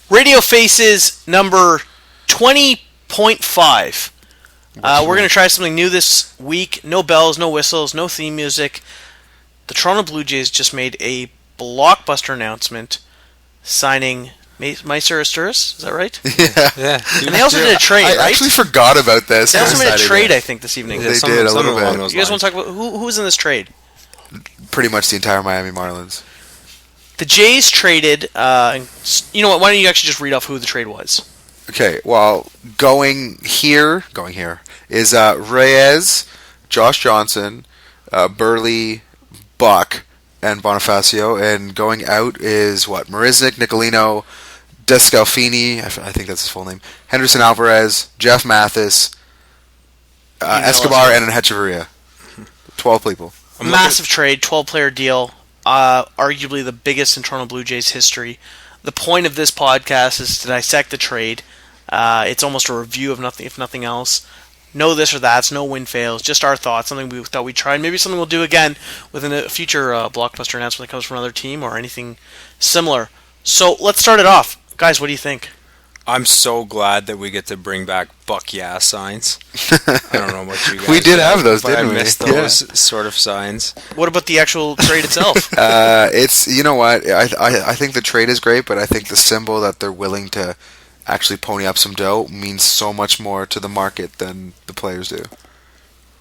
Radio Faces number 20.5. We're going to try something new this week. No bells, no whistles, no theme music. The Toronto Blue Jays just made a blockbuster announcement signing Meister Asturis. Is that right? Yeah. And they also did a trade, I right? actually forgot about this. They also made a trade, I think, this evening. They did a little bit. You guys want to talk about who's in this trade? Pretty much the entire Miami Marlins. The Jays traded. You know what? Why don't you actually just read off who the trade was? Okay, well, going here is Reyes, Josh Johnson, Burley, Buck, and Bonifacio, and going out is Marisnik, Nicolino, Descalfini, I think that's his full name, Henderson Alvarez, Jeff Mathis, Escobar, and Hechavarria. 12 people. Massive trade, 12-player deal, arguably the biggest in Toronto Blue Jays history. The point of this podcast is to dissect the trade. It's almost a review of nothing, if nothing else. No this or that's, no win fails, just our thoughts, something we thought we'd try, and maybe something we'll do again within a future blockbuster announcement that comes from another team or anything similar. So let's start it off. Guys, what do you think? I'm so glad that we get to bring back Buck Yeah signs. I don't know what you guys We did have those, didn't we? I missed those sort of signs. What about the actual trade itself? It's, you know what, I think the trade is great, but I think the symbol that they're willing to actually pony up some dough means so much more to the market than the players do.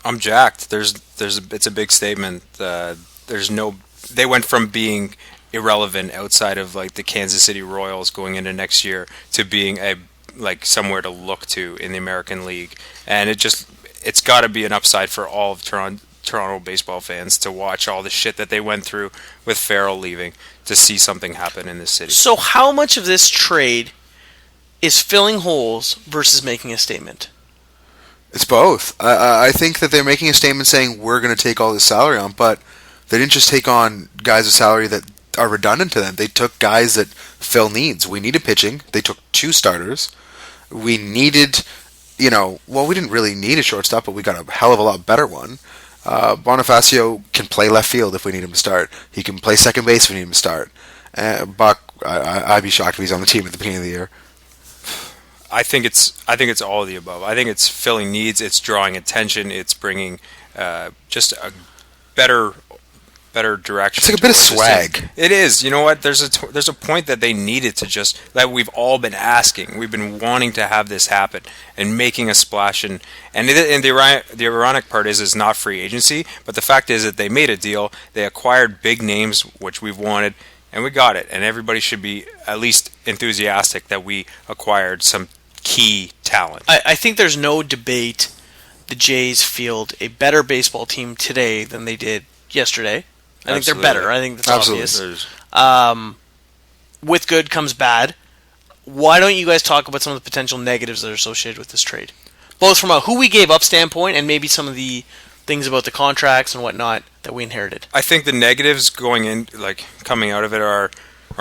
I'm jacked. It's a big statement. They went from being irrelevant outside of like the Kansas City Royals going into next year to being somewhere to look to in the American League, and it's got to be an upside for all of Toronto baseball fans to watch all the shit that they went through with Farrell leaving to see something happen in this city. So how much of this trade is filling holes versus making a statement? It's both. I think that they're making a statement saying we're going to take all this salary on, but they didn't just take on guys with salary that are redundant to them. They took guys that fill needs. We needed pitching. They took 2 starters. We needed, we didn't really need a shortstop, but we got a hell of a lot better one. Bonifacio can play left field if we need him to start. He can play second base if we need him to start. Buck, I'd be shocked if he's on the team at the beginning of the year. I think it's all of the above. I think it's filling needs, it's drawing attention, it's bringing just a better direction. It's like a bit of swag. It is. You know what? There's a point that they needed to that we've all been asking. We've been wanting to have this happen and making a splash. And the ironic part is it's not free agency, but the fact is that they made a deal. They acquired big names, which we've wanted. And we got it, and everybody should be at least enthusiastic that we acquired some key talent. I think there's no debate the Jays field a better baseball team today than they did yesterday. I think they're better. I think that's obvious. With good comes bad. Why don't you guys talk about some of the potential negatives that are associated with this trade? Both from a who we gave up standpoint and maybe some of the things about the contracts and whatnot that we inherited. I think the negatives coming out of it or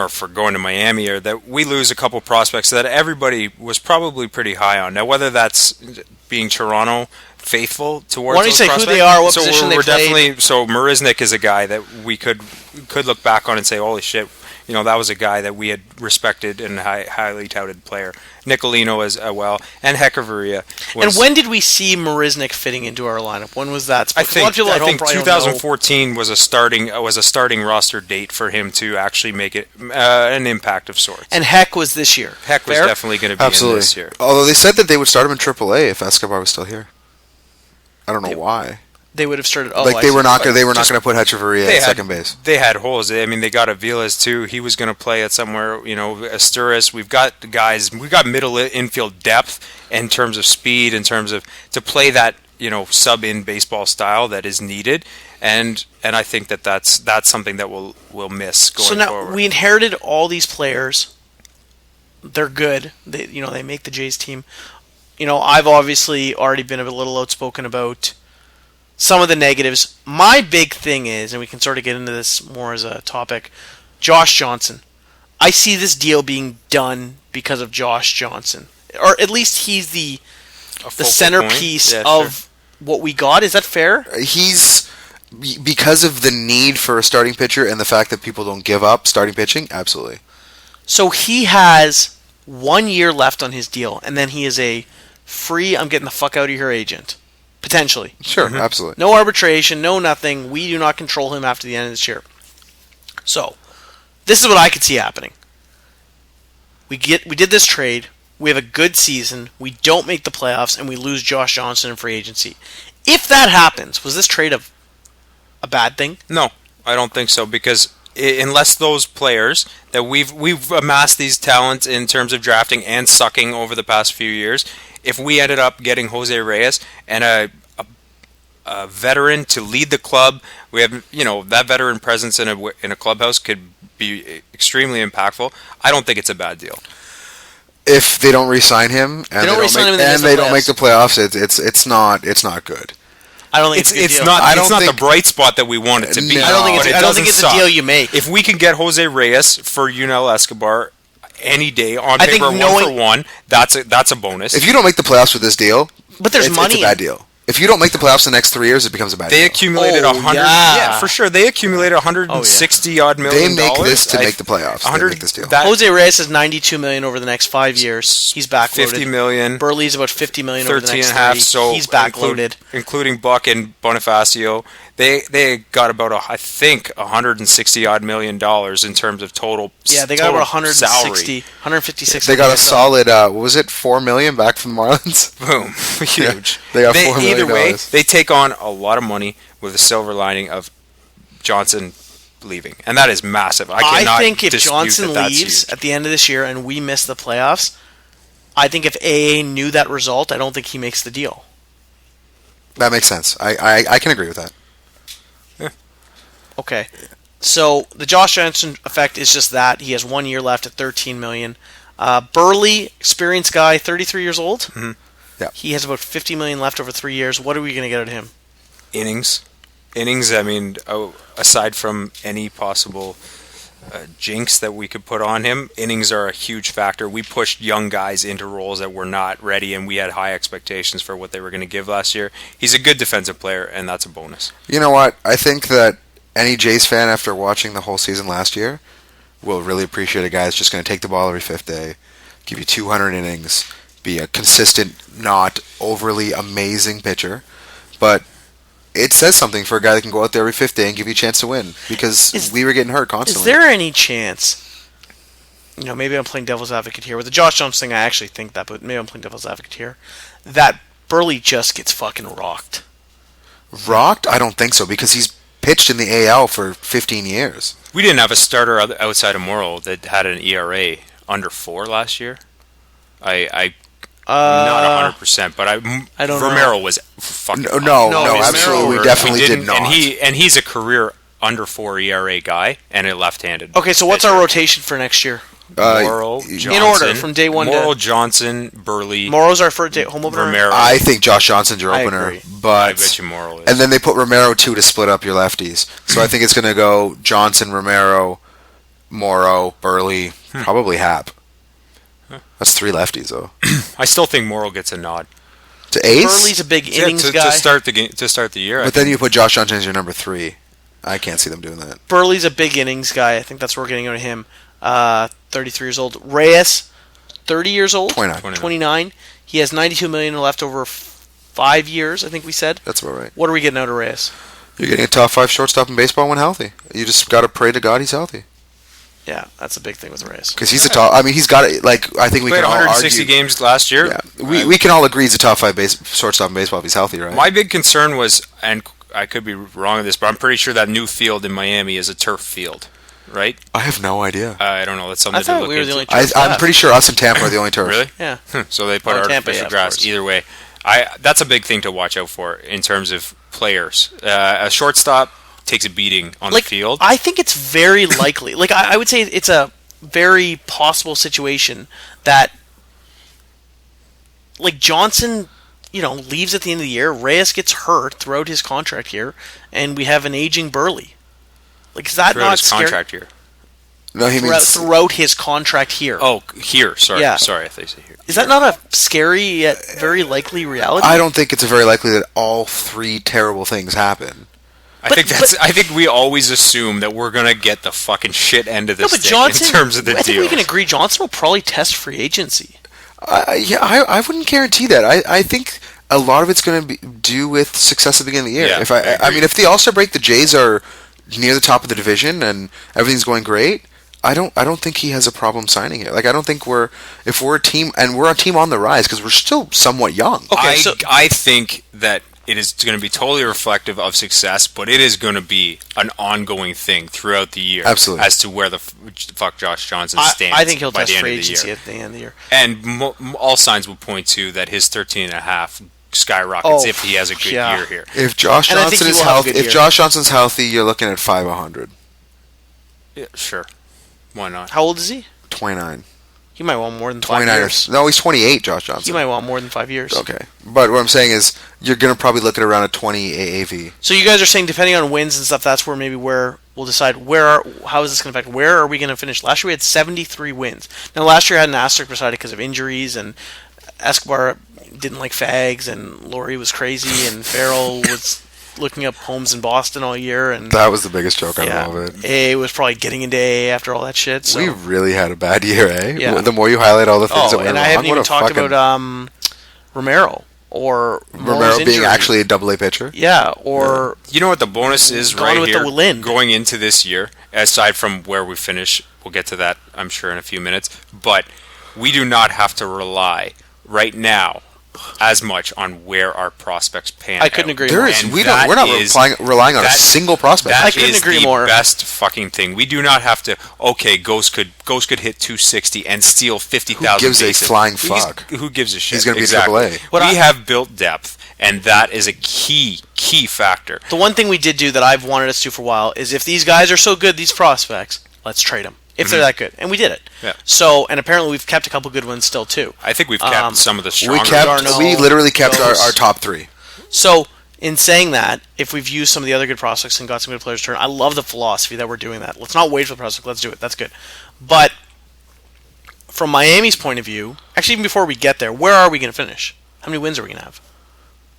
for going to Miami are that we lose a couple prospects that everybody was probably pretty high on. Now, whether that's being Toronto faithful towards why don't you those say prospects? Who they are, what position they played? So Marisnik is a guy that we could look back on and say, holy shit, that was a guy that we had respected and highly touted player. Nicolino as well, and Hechavarria. And when did we see Marisnik fitting into our lineup? When was that? I think 2014 was a starting roster date for him to actually make it an impact of sorts. And Heck was this year. Heck was definitely going to be in this year. Although they said that they would start him in AAA if Escobar was still here. I don't know why. They would have started. They were not going to put Hechavarria at second base. They had holes. They got Aviles too. He was going to play at somewhere. Asturis. We've got guys. We've got middle infield depth in terms of speed, in terms of to play that sub in baseball style that is needed. And I think that's something that we'll miss going forward. So now we inherited all these players. They're good. They make the Jays team. I've obviously already been a little outspoken about some of the negatives. My big thing is, and we can sort of get into this more as a topic, Josh Johnson. I see this deal being done because of Josh Johnson. Or at least he's the centerpiece of what we got. Is that fair? He's, because of the need for a starting pitcher and the fact that people don't give up starting pitching, absolutely. So he has 1 year left on his deal, and then he is a free, I'm getting the fuck out of here agent. Potentially. Sure, absolutely. No arbitration, no nothing. We do not control him after the end of this year. So, this is what I could see happening. We did this trade. We have a good season. We don't make the playoffs, and we lose Josh Johnson in free agency. If that happens, was this trade a bad thing? No, I don't think so, because unless those players that we've amassed these talents in terms of drafting and sucking over the past few years, if we ended up getting Jose Reyes and a veteran to lead the club, we have that veteran presence in a clubhouse could be extremely impactful. I don't think it's a bad deal. If they don't re-sign him and they don't make the playoffs, it's not good. I don't think it's a good deal. It's not the bright spot that we want it to be. No. I don't think it's a deal you make. If we can get Jose Reyes for Yunel Escobar any day on I think paper, 1-for-1, that's a bonus. If you don't make the playoffs with this deal, But there's money. It's a bad deal. If you don't make the playoffs the next 3 years, it becomes a bad They deal. accumulated Oh, 100. yeah. Yeah, for sure. They accumulated 160 odd million. They make this to make the playoffs. They make this deal. Jose Reyes is $92 million over the next 5 years. He's backloaded. $50 million. Burley's about $50 million over the 13 next and a half. 3. So he's backloaded. including Buck and Bonifacio. They got about I think 160 odd million dollars in terms of total. Yeah, they got total about 160, salary. 156. They got a solid, what was it, $4 million back from the Marlins? Boom, huge. They got $4 million. Either way, they take on a lot of money with the silver lining of Johnson leaving, and that is massive. I think if dispute Johnson that's leaves huge. at the end of this year and we miss the playoffs, I think if AA knew that result, I don't think he makes the deal. That makes sense. I can agree with that. Okay. So the Josh Johnson effect is just that. He has 1 year left at $13 million. Burley, experienced guy, 33 years old. Mm-hmm. Yeah. He has about $50 million left over 3 years. What are we going to get out of him? innings. I mean, aside from any possible jinx that we could put on him, innings are a huge factor. We pushed young guys into roles that were not ready, and we had high expectations for what they were going to give last year. He's a good defensive player, and that's a bonus. You know what? I think that any Jays fan, after watching the whole season last year, will really appreciate a guy that's just going to take the ball every fifth day, give you 200 innings, be a consistent, not overly amazing pitcher, but it says something for a guy that can go out there every fifth day and give you a chance to win, because we were getting hurt constantly. Is there any chance, maybe I'm playing devil's advocate here, with the Josh Johnson thing I actually think that, but maybe I'm playing devil's advocate here, that Burley just gets fucking rocked? Rocked? I don't think so, because he's pitched in the AL for 15 years. We didn't have a starter outside of Morrow that had an ERA under 4 last year. I'm not 100%, but I don't Romero know. was fucking No, absolutely, we definitely did not. And he's a career under 4 ERA guy and a left-handed. Okay, so what's our rotation for next year? Morrow, Johnson, in order from day one Morrow, to Johnson, Burley, Morrow's our first home opener. Romero. I think Josh Johnson's your I opener, agree. I but bet you Morrow is. and then they put Romero too to split up your lefties. So I think it's going to go Johnson, Romero, Morrow, Burley, probably Happ. That's 3 lefties though. I still think Morrow gets a nod To ace, Burley's a big innings to guy. start the game, to start the year. but then you put Josh Johnson as your number 3. I can't see them doing that. Burley's a big innings guy. I think that's what we're getting out of him. 33 years old. Reyes, 30 years old. 29. He has $92 million left over 5 years, I think we said. That's about right. What are we getting out of Reyes? You're getting a top 5 shortstop in baseball when healthy. You just got to pray to God he's healthy. Yeah, that's a big thing with Reyes. Because he's a top. I mean, he's got it. Like I think we played can all 160 argue. games last year. Yeah, we can all agree he's a top 5 shortstop in baseball if he's healthy, right? My big concern was, and I could be wrong on this, but I'm pretty sure that new field in Miami is a turf field, right? I have no idea. I don't know. That's something I thought to look we were the into. only turf I'm left. pretty sure us and Tampa are the only turf. Really? Yeah. So they put Oh, Tampa, artificial yeah, of grass. course. Either way, that's a big thing to watch out for in terms of players. A shortstop takes a beating on the field. I think it's very likely. I would say it's a very possible situation that, Johnson, leaves at the end of the year. Reyes gets hurt throughout his contract here, and we have an aging Burley. Is that throughout not his scary? contract here. No, he means Throughout his contract here. Oh, here. Sorry. Yeah. Sorry, I thought you said here. Is that not a scary yet very likely reality? I don't think it's very likely that all 3 terrible things happen. I think we always assume that we're gonna get the fucking shit end of No, this but stick Johnson, in terms of the I think deal. we can agree Johnson will probably test free agency. I wouldn't guarantee that. I think a lot of it's going to be due with success at the beginning of the year. Yeah, I mean, if the All-Star break, the Jays are near the top of the division and everything's going great, I don't think he has a problem signing it. Like, I don't think if we're a team and we're a team on the rise because we're still somewhat young. Okay, I think that it is going to be totally reflective of success, but it is going to be an ongoing thing throughout the year. Absolutely. As to where the fuck Josh Johnson stands I think he'll by test the end free of the agency year. at the end of the year. And all signs will point to that his 13.5 skyrockets if he has a good year here. If Josh And I think Johnson he is will have a healthy, good if year. Josh Johnson's healthy, you're looking at 500, Yeah, sure. Why not? How old is he? 29, He might want more than 5 29. years. No, he's 28. Josh He Johnson. might want more than 5 years. Okay, but what I'm saying is you're going to probably look at around a 20 AAV. So you guys are saying depending on wins and stuff, that's where we'll decide how is this going to affect. Where are we going to finish? Last year we had 73 wins. Now last year I had an asterisk beside it because of injuries, and Escobar didn't like fags, and Laurie was crazy, and Farrell was looking up homes in Boston all year, and That was the biggest joke out of all of it. A was probably getting into A after all that shit. So. We really had a bad year, eh? Yeah. The more you highlight all the things that went and wrong, I haven't even what a talked fucking- about Romero or Romero Mo's being injury. actually a double-A pitcher. Yeah, or You know what the bonus is Gone right with here the wind. going into this year, aside from where we finish, we'll get to that, I'm sure, in a few minutes, but we do not have to rely right now as much on where our prospects pan I couldn't out. agree There more. is. And We're that not is- relying on a that- single prospect. That I couldn't is agree the more. best fucking thing. We do not have to. Okay, Ghost could hit 260 and steal 50,000. Who gives a flying fuck? Who gives a shit? He's gonna be exactly. AAA. What we I- have built depth, and that is a key factor. The one thing we did do that I've wanted us to do for a while is if these guys are so good, these prospects, let's trade them. If they're that good, and we did it. Yeah. So, and apparently we've kept a couple good ones still too. I think we've kept some of the We stronger. Darno, we literally kept Ghost. our top three. So, in saying that, if we've used some of the other good prospects and got some good players to turn, I love the philosophy that we're doing that. Let's not wait for the prospect. Let's do it. That's good. But from Miami's point of view, actually, even before we get there, where are we going to finish? How many wins are we going to have?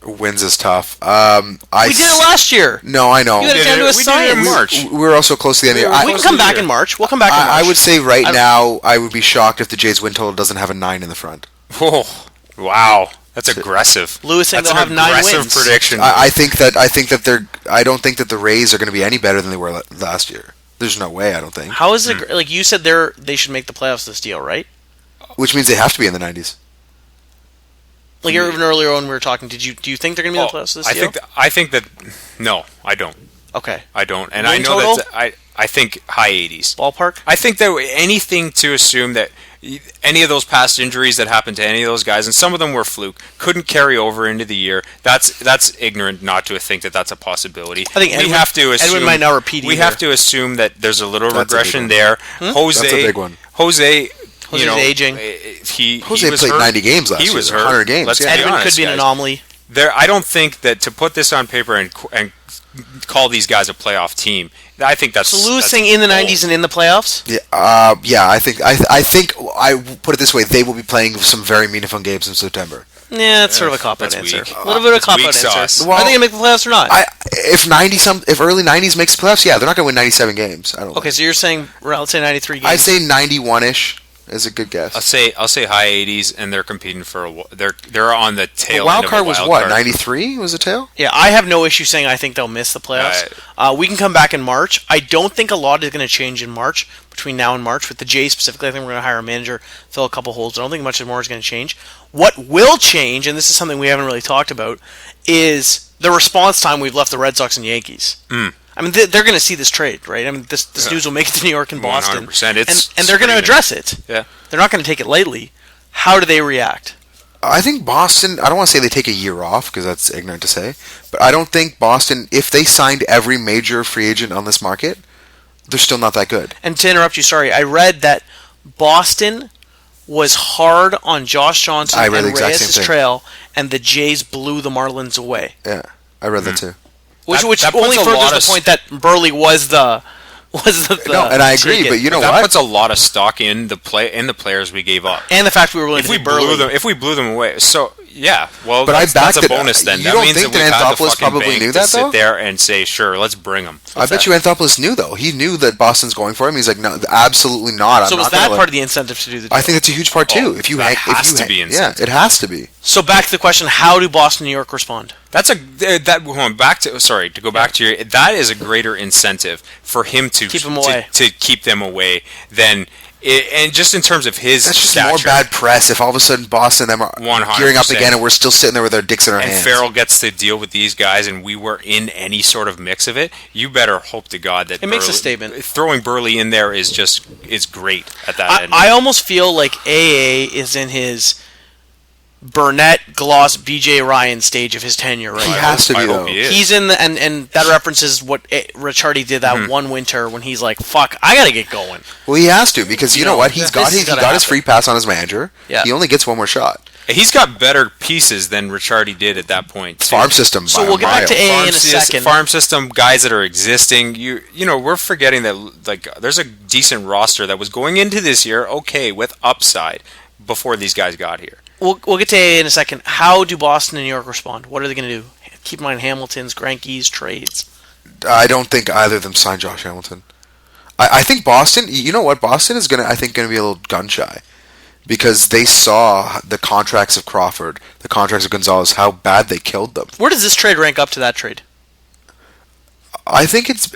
Wins is tough. We did it last year. No, I know. You gotta down to a we did it in science. March. We're also close to the end. of the year. We can come back in March. We'll come back in March. I would say right I- now, I would be shocked if the Jays win total doesn't have a 9 in the front. Oh, wow, that's aggressive. Lewis saying That's they'll an have 9 aggressive wins. prediction. I think that they're. I don't think that the Rays are going to be any better than they were last year. There's no way. I don't think. How is it? Like you said, they should make the playoffs this deal, right? Which means they have to be in the 90s. Like even earlier when we were talking, do you think they're going to be in the Oh, playoffs this I deal? think that no, I don't. Okay. I don't, and Win I know total? that I think high 80s. Ballpark? I think that anything to assume that any of those past injuries that happened to any of those guys, and some of them were fluke, couldn't carry over into the year. That's ignorant not to think that that's a possibility. I think Edwin- we have to assume Edwin might not repeat We either. have to assume that there's a little That's a big regression one. there. Jose, That's a big one. Jose, Jose's you know, aging. He Jose was played hurt. 90 games last He year, was hurt. 100 games, Let's yeah. be Edwin honest, could be an guys. anomaly. I don't think that to put this on paper and call these guys a playoff team. I think that's So Lewis that's saying in the bold. 90s and in the playoffs? Yeah. I think I put it this way: they will be playing some very meaningful games in September. Yeah, it's sort of a cop-out That's answer. weak. A little bit of a That's cop-out weak answer. sauce. Are they going to make the playoffs or not? If early 90s makes the playoffs, yeah, they're not going to win 97 games. I don't. Okay, so you're saying, let's say 93 games. I say 91ish is a good guess. I'll say high 80s, and they're competing for they're on the The tail. wild end of card a was wild what? card. 93 was the tail. Yeah, I have no issue saying I think they'll miss the playoffs. We can come back in March. I don't think a lot is going to change in March, between now and March. With the Jays specifically, I think we're going to hire a manager, fill a couple holes. I don't think much more is going to change. What will change, and this is something we haven't really talked about, is the response time we've left the Red Sox and Yankees. I mean, they're going to see this trade, right? I mean, this news will make it to New York and Boston. 100%. It's and they're going to screaming. address it. Yeah. They're not going to take it lightly. How do they react? I think Boston. I don't want to say they take a year off because that's ignorant to say, but I don't think Boston. If they signed every major free agent on this market, they're still not that good. And to interrupt you, sorry, I read that Boston was hard on Josh Johnson I read and the exact Reyes' same thing. trail, and the Jays blew the Marlins away. Yeah, I read that too. Which That puts only a lot furthers of the point that Burley was the No, and I agree, ticket. but you know that what? puts a lot of stock in the players we gave up. and the fact we were willing If to we pay Burley. blew them away, so Yeah, well, But that's, I backed that's a it. bonus then. You that don't means think that we've that had the Anthopoulos fucking probably bank knew to that, sit though? there and say, sure, let's bring him. I bet you Anthopoulos knew, though. He knew that Boston's going for him. He's like, no, absolutely not. So I'm was not gonna that let- part of the incentive to do the deal? I think that's a huge part, too. Oh, if you that hang, has if you to be yeah, incentive. it has to be. So back to the question: how do Boston, New York respond? That's to go back to your. That is a greater incentive for him to Keep 'em away. to keep them away than. And just in terms of his That's just stature, more bad press if all of a sudden Boston and them are 100%. gearing up again and we're still sitting there with our dicks in our and hands. Farrell gets to deal with these guys, and we were in any sort of mix of it. You better hope to God that It makes a Burley- statement. Throwing Burley in there is great at that end. I almost feel like AA is in his Burnett, Gloss, BJ Ryan stage of his tenure right He now. has to be, I though. hope he is. He's in the and that references what Ricciardi did that one winter when he's like, "Fuck, I gotta get going." Well, he has to because you know what? He's this got has his, he gotta got his happen. free pass on his manager. Yeah. He only gets one more shot. He's got better pieces than Ricciardi did at that point. too. Farm system. So by we'll a get back mile. to AA farm in a second. farm system guys that are existing. You know, we're forgetting that like there's a decent roster that was going into this year okay with upside before these guys got here. We'll get to AA in a second. How do Boston and New York respond? What are they going to do? Keep in mind Hamilton's, Greinke's, trades. I don't think either of them signed Josh Hamilton. I think Boston. You know what? Boston is gonna. I think gonna be a little gun shy because they saw the contracts of Crawford, the contracts of Gonzalez, how bad they killed them. Where does this trade rank up to that trade? I think it's.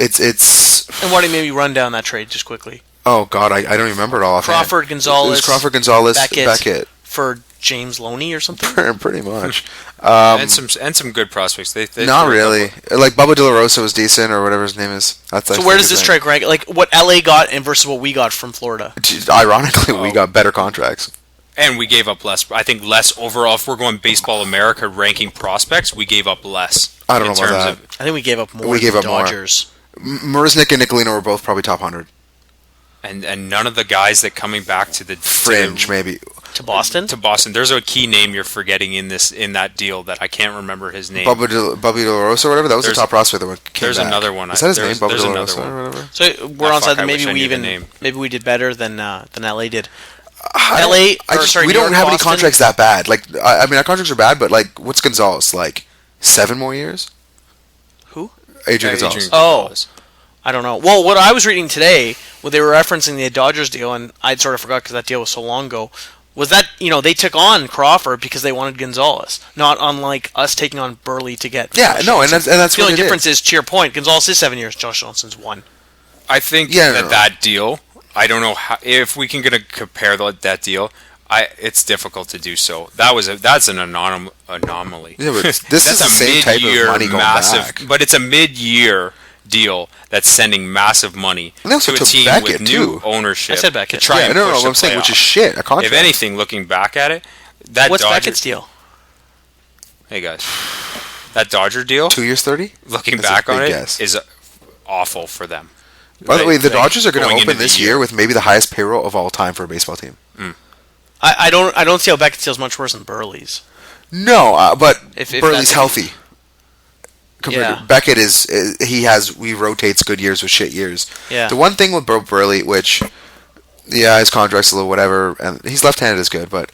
And why don't you maybe run down that trade just quickly? Oh God, I don't remember it all. offhand. Crawford, Gonzalez, It was Crawford, Gonzalez, Beckett. for James Loney or something? Pretty much. and some good prospects. They Not threw a really. Like Bubba De La Rosa was decent, or whatever his name is. That's So where does this trade rank? Like what LA got and versus what we got from Florida? Ironically, we Oh. got better contracts. And we gave up less. I think less overall. If we're going Baseball America ranking prospects, we gave up less. I don't in know about terms that. of- I think we gave up more We than gave the up more. Dodgers. Marisnik and Nicolino were both probably top 100. and none of the guys that coming back to the Fringe, maybe. To Boston? to Boston. There's a key name you're forgetting in that deal that I can't remember his name. Bubba De La Rosa or whatever. That was the There's- top prospect that came there's back. another one. Is that his name? There's- Bubba there's De La another Rosa one. or whatever? So we're Ah, on fuck, side that I maybe wish I we knew the even name. maybe we did better than LA did. I or just, sorry, we New don't York, have any Boston? contracts that bad. Like, I mean, our contracts are bad, but like, what's Gonzalez like? 7 more years? Who? Adrian Adrian Gonzalez. Gonzalez. I don't know. Well, what I was reading today, when they were referencing the Dodgers deal, and I'd sort of forgot because that deal was so long ago, was that they took on Crawford because they wanted Gonzalez, not unlike us taking on Burley to get. Yeah, Josh no, and Johnson. that's The what only they did. difference is, to your point, Gonzalez is 7 years. Josh Johnson's 1. I think Yeah, no. that deal. I don't know if we can compare that deal. It's difficult to do so. That's an anomaly. Yeah, but this That's is the a same type of mid-year money going massive, back. but it's a mid-year deal that's sending massive money And they also to a took team Beckett, with new too. ownership. I said Beckett. To try Yeah, and no, push what the I'm saying, which is playoff. shit. A contract. If anything, looking back at it, that What's Dodger, Beckett's deal? Hey guys, that Dodger deal. 2 years, 30? Looking That's a back on big it, guess. is awful for them. By the way, the Like, Dodgers are going going to into open the this year. year with maybe the highest payroll of all time for a baseball team. I don't see how Beckett's deal is much worse than Burley's. No, but If Burley's that's- healthy. Compared Yeah. to Beckett he rotates good years with shit years. Yeah. The one thing with Burley, which, yeah, his contract's a little whatever, and he's left-handed is good, but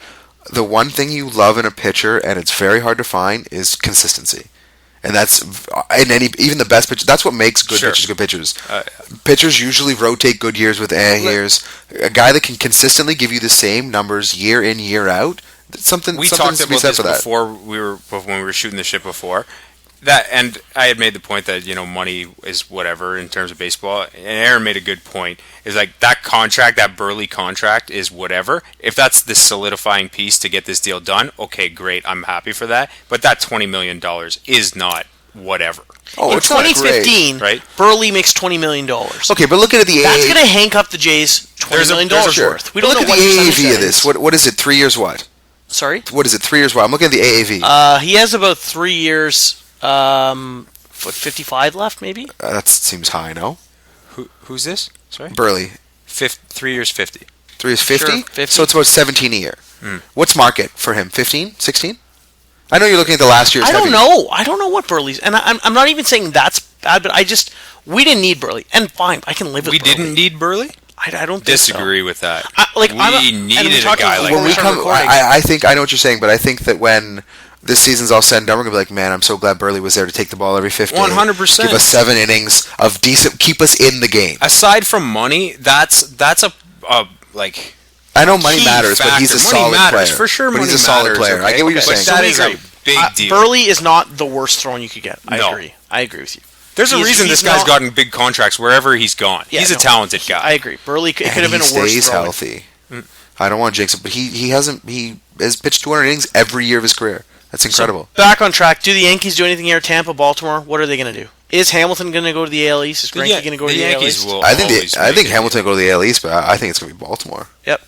the one thing you love in a pitcher, and it's very hard to find, is consistency. And that's in even the best pitcher. That's what makes good Sure. pitchers good pitchers. Pitchers usually rotate good years with years. A guy that can consistently give you the same numbers year in year out. Something We something talked to be about said this for that. before when we were shooting the shit before. And I had made the point that money is whatever in terms of baseball. And Aaron made a good point. Is like that contract, that Burley contract, is whatever. If that's the solidifying piece to get this deal done, okay, great, I'm happy for that. But that $20 million is not whatever. Oh, In it's not great. 2015, right? Burley makes $20 million. Okay, but look at the That's AA. going to hank up the Jays $20 million Sure. worth. We But don't look know at what the percentage AAV that of this. is. What is it? 3 years what? Sorry? What is it? 3 years what? I'm looking at the AAV. He has about 3 years, 55 left, maybe? That seems high, no? Who's this? Sorry, Burley. 3 years 50. 3 years 50? Sure, 50. So it's about 17 a year. What's market for him? 15? 16? I know you're looking at the last year's I don't heavy. know. I don't know what Burley's. And I'm not even saying that's bad, but we didn't need Burley. And fine, I can live with We Burley. didn't need Burley. I don't think Disagree with that. we We needed a guy like When we that. come, I think I know what you're saying, but I think that when this season's all said and done, we're gonna be like, man, I'm so glad Burley was there to take the ball every 50. 100%. Give us 7 innings of decent, keep us in the game. Aside from money, that's a like. I know money key matters, but he's a factor. Money solid matters, player. for sure. But Money he's a solid matters, player. I okay? get what you're But saying. that we is agree. a big deal. Burley is not the worst throwing you could get. I No. agree. I agree with you. There's a reason he's this guy's not- gotten big contracts wherever he's gone. Yeah, He's a no, talented guy. I agree. Burley could And have been a he worse stays thrower. healthy. I don't want to jinx it, but he has pitched 200 innings every year of his career. That's incredible. So, back on track. Do the Yankees do anything here? Tampa, Baltimore. What are they going to do? Is Hamilton going to go to the AL East? Is Greinke going to go to the AL Yankees East? will I think always I make think it. Hamilton will go to the AL East, but I think it's going to be Baltimore. Yep.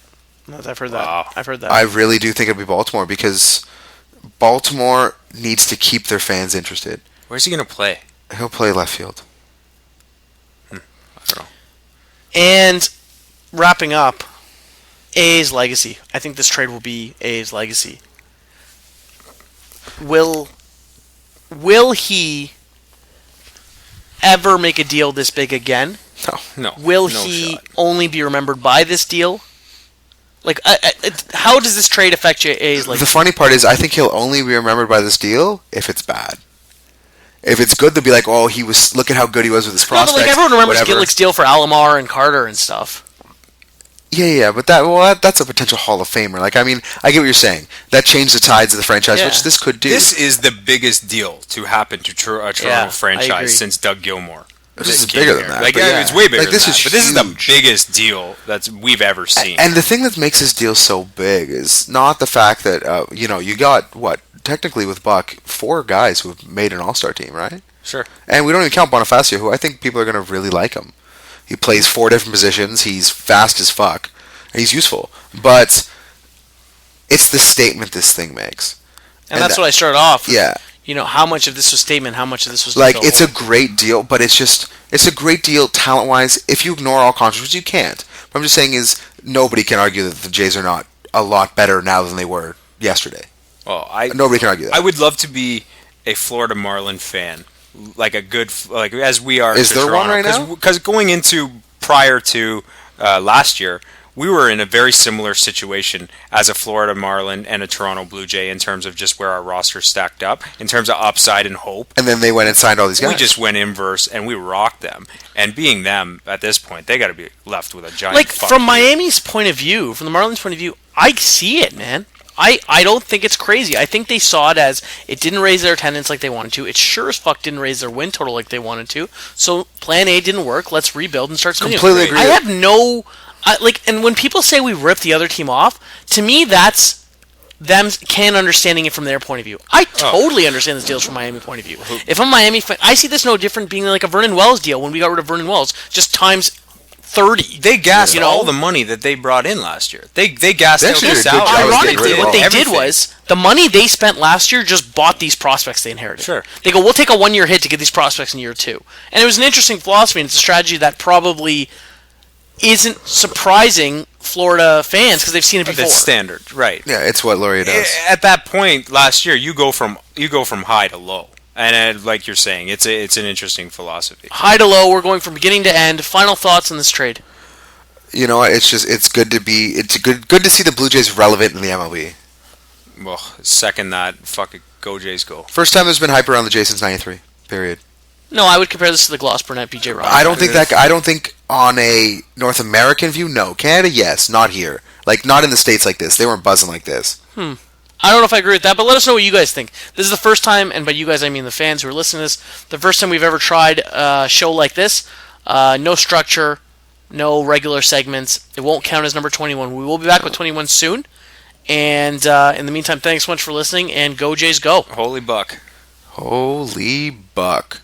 I've heard that. Wow. I've heard that. I really do think it'll be Baltimore because Baltimore needs to keep their fans interested. Where's he going to play? He'll play left field. I don't know. And wrapping up, A's legacy. I think this trade will be A's legacy. Will he ever make a deal this big again? No. Will no he shot. only be remembered by this deal? Like, how does this trade affect your A's legacy? The funny part is, I think he'll only be remembered by this deal if it's bad. If it's good, they'll be like, "Oh, look at how good he was with his No, but prospects." like everyone remembers whatever. Gillick's deal for Alomar and Carter and stuff. Yeah, but that's a potential Hall of Famer. Like, I mean, I get what you're saying. That changed the tides of the franchise, Yeah. which this could do. This is the biggest deal to happen to a Toronto Yeah, I agree. franchise since Doug Gilmour. This is that came bigger than here. that, Like, but yeah. it's way bigger Like, this than is that. But this is the huge. biggest deal we've ever seen. And the thing that makes this deal so big is not the fact that you got technically with Buck 4 guys who have made an All-Star team, right? Sure. And we don't even count Bonifacio, who I think people are going to really like him. He plays 4 different positions. He's fast as fuck. And he's useful. But it's the statement this thing makes. And that's what I started off with. Yeah. You know, how much of this was statement, how much of this was Like, to it's a hold. great deal, but it's a great deal talent-wise if you ignore all controversies. You can't. What I'm just saying is nobody can argue that the Jays are not a lot better now than they were yesterday. Well, Nobody can argue that. I would love to be a Florida Marlin fan, like a good, like as we are. Is to there one Toronto. right now? Because going into prior to last year, we were in a very similar situation as a Florida Marlin and a Toronto Blue Jay in terms of just where our roster stacked up, in terms of upside and hope. And then they went and signed all these guys. We just went inverse and we rocked them. And being them at this point, they got to be left with a giant. Like, fuck from you. Miami's point of view, from the Marlins' point of view, I see it, man. I don't think it's crazy. I think they saw it as it didn't raise their attendance like they wanted to. It sure as fuck didn't raise their win total like they wanted to. So plan A didn't work. Let's rebuild and start something new. Completely agree. I have no... and when people say we ripped the other team off, to me that's them can understanding it from their point of view. I totally understand this deal from Miami point of view. If I'm a Miami fan, I see this no different being like a Vernon Wells deal when we got rid of Vernon Wells, just times 30. They gassed You know? all the money that they brought in last year. They gassed They out actually their did a good salary. job. Ironically, what they did Everything. was the money they spent last year just bought these prospects they inherited. Sure. They go, we'll take a 1-year hit to get these prospects in year 2. And it was an interesting philosophy, and it's a strategy that probably isn't surprising Florida fans because they've seen it before. That's standard, right? Yeah, it's what Luria does. At that point last year, you go from high to low, and like you're saying, it's an interesting philosophy. High to low, we're going from beginning to end. Final thoughts on this trade? You know what? It's good to see the Blue Jays relevant in the MLB. Well, second that, fuck it, go Jays, go. First time there's been hype around the Jays since '93. Period. No, I would compare this to the Gloss Burnett, BJ Rogers. I don't think on a North American view, no. Canada, yes. Not here. Like, not in the States like this. They weren't buzzing like this. I don't know if I agree with that, but let us know what you guys think. This is the first time, and by you guys I mean the fans who are listening to this, the first time we've ever tried a show like this. No structure, no regular segments. It won't count as number 21. We will be back with 21 soon. And in the meantime, thanks so much for listening, and go Jays go. Holy buck. Holy buck.